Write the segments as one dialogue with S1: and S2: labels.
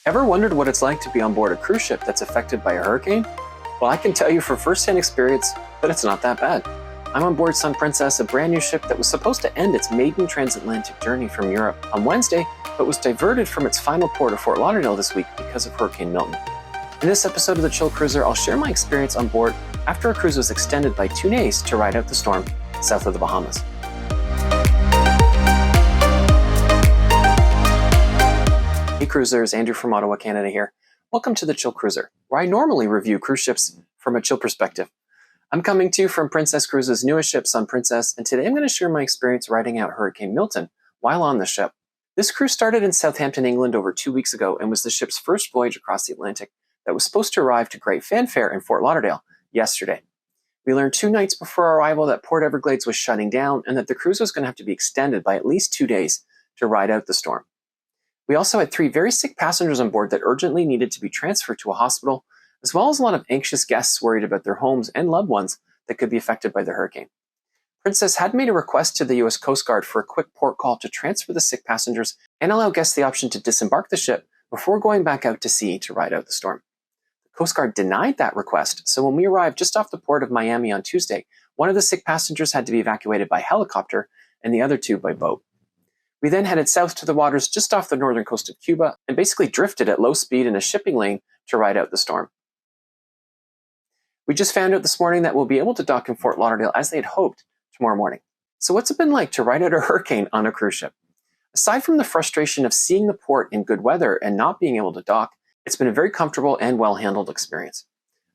S1: Ever wondered what it's like to be on board a cruise ship that's affected by a hurricane? Well, I can tell you from first-hand experience that it's not that bad. I'm on board Sun Princess, a brand new ship that was supposed to end its maiden transatlantic journey from Europe on Wednesday, but was diverted from its final port of Fort Lauderdale this week because of Hurricane Milton. In this episode of the Chill Cruiser, I'll share my experience on board after our cruise was extended by 2 days to ride out the storm south of the Bahamas. Hey cruisers, Andrew from Ottawa, Canada here. Welcome to the Chill Cruiser, where I normally review cruise ships from a chill perspective. I'm coming to you from Princess Cruises' newest ship, Sun Princess, and today I'm going to share my experience riding out Hurricane Milton while on the ship. This cruise started in Southampton, England over 2 weeks ago and was the ship's first voyage across the Atlantic that was supposed to arrive to great fanfare in Fort Lauderdale yesterday. We learned 2 nights before our arrival that Port Everglades was shutting down and that the cruise was going to have to be extended by at least 2 days to ride out the storm. We also had 3 very sick passengers on board that urgently needed to be transferred to a hospital, as well as a lot of anxious guests worried about their homes and loved ones that could be affected by the hurricane. Princess had made a request to the U.S. Coast Guard for a quick port call to transfer the sick passengers and allow guests the option to disembark the ship before going back out to sea to ride out the storm. The Coast Guard denied that request, so when we arrived just off the port of Miami on Tuesday, one of the sick passengers had to be evacuated by helicopter and the other 2 by boat. We then headed south to the waters just off the northern coast of Cuba and basically drifted at low speed in a shipping lane to ride out the storm. We just found out this morning that we'll be able to dock in Fort Lauderdale as they had hoped tomorrow morning. So what's it been like to ride out a hurricane on a cruise ship? Aside from the frustration of seeing the port in good weather and not being able to dock, it's been a very comfortable and well-handled experience.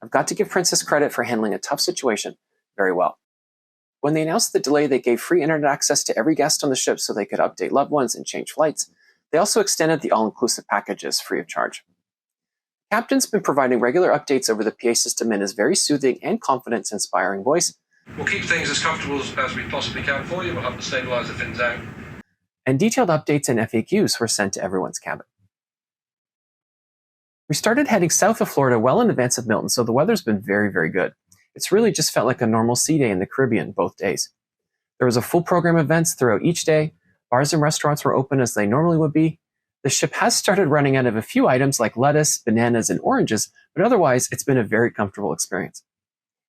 S1: I've got to give Princess credit for handling a tough situation very well. When they announced the delay, they gave free internet access to every guest on the ship so they could update loved ones and change flights. They also extended the all-inclusive packages free of charge. The captain's been providing regular updates over the PA system in his very soothing and confidence-inspiring voice.
S2: We'll keep things as comfortable as we possibly can for you. We'll have to stabilize the fins out.
S1: And detailed updates and FAQs were sent to everyone's cabin. We started heading south of Florida well in advance of Milton, so the weather's been very, very good. It's really just felt like a normal sea day in the Caribbean both days. There was a full program of events throughout each day. Bars and restaurants were open as they normally would be. The ship has started running out of a few items like lettuce, bananas, and oranges, but otherwise it's been a very comfortable experience.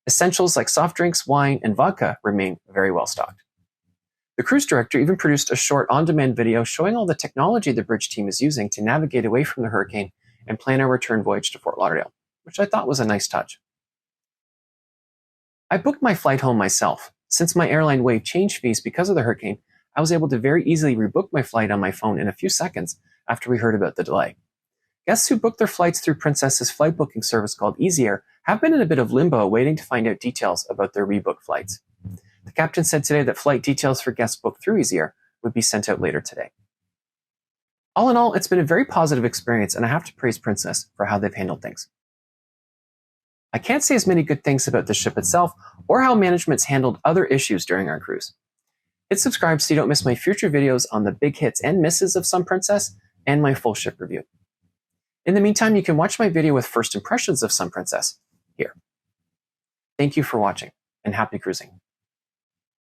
S1: Essentials like soft drinks, wine, and vodka remain very well stocked. The cruise director even produced a short on-demand video showing all the technology the bridge team is using to navigate away from the hurricane and plan our return voyage to Fort Lauderdale, which I thought was a nice touch. I booked my flight home myself. Since my airline waived change fees because of the hurricane, I was able to very easily rebook my flight on my phone in a few seconds after we heard about the delay. Guests who booked their flights through Princess's flight booking service called Easy have been in a bit of limbo waiting to find out details about their rebooked flights. The captain said today that flight details for guests booked through Easy would be sent out later today. All in all, it's been a very positive experience, and I have to praise Princess for how they've handled things. I can't say as many good things about the ship itself or how management's handled other issues during our cruise. Hit subscribe so you don't miss my future videos on the big hits and misses of Sun Princess and my full ship review. In the meantime, you can watch my video with first impressions of Sun Princess here. Thank you for watching and happy cruising.